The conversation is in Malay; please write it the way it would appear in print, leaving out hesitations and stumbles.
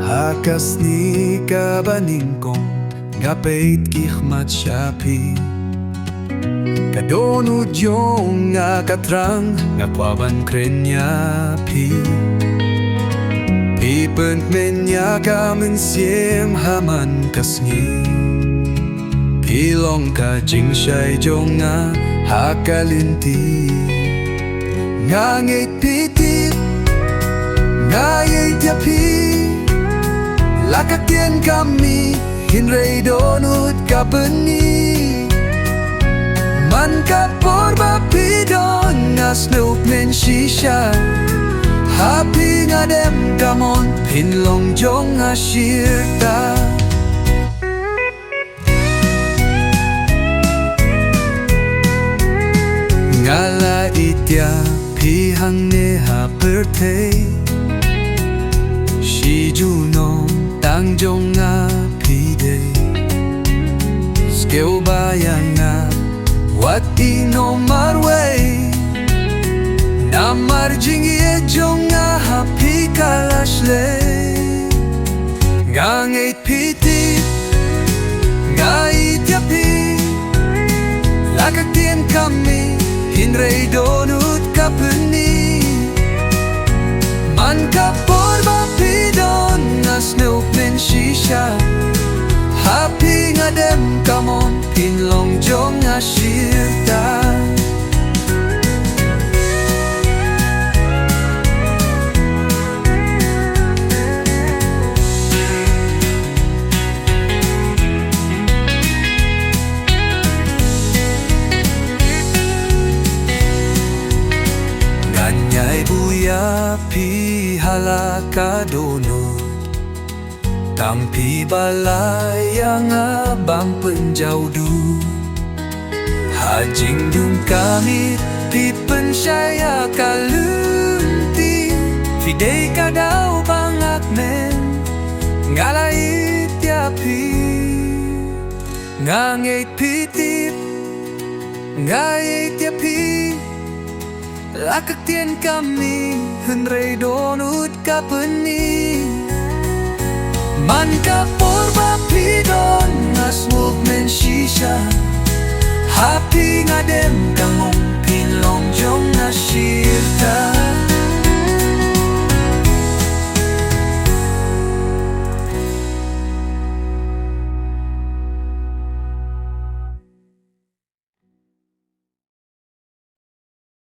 Hakas ni kabaningkong ngapait kihmat syapi kadonod yung nga katrang nga kwaban krenya pi pipent menya kamen siem haman kasngi pilong ka jing siya'y jong nga hakalinti ngangit pitip ngayay tiapi lakakyan kami hinray donut kapeni man kapor bapidon nas nup men shisha happy nga dem damon pinlong jong asyirta ngala itya pihang neha pertay si juno tang jong nga pide skeu bayang nga what ino marway na marjing ye jong nga happy kalasle ngangit pitip ngait yapi lakaktian kami hinray donut kapeni man kapor bapidon nas nup men shisha happy nga dem kamon pinlong jong asyirta nganyay buya pi halaka donut tampi balay ang abang penjaudu hajing dung kami pipen syaya kalunti fidei kadau bangak men ngalait tiapi ngangit pitip ngait tiapi lakaktian kami henray donut kapeni man kapor bapidon nas nup men shisha happy nga dem kangong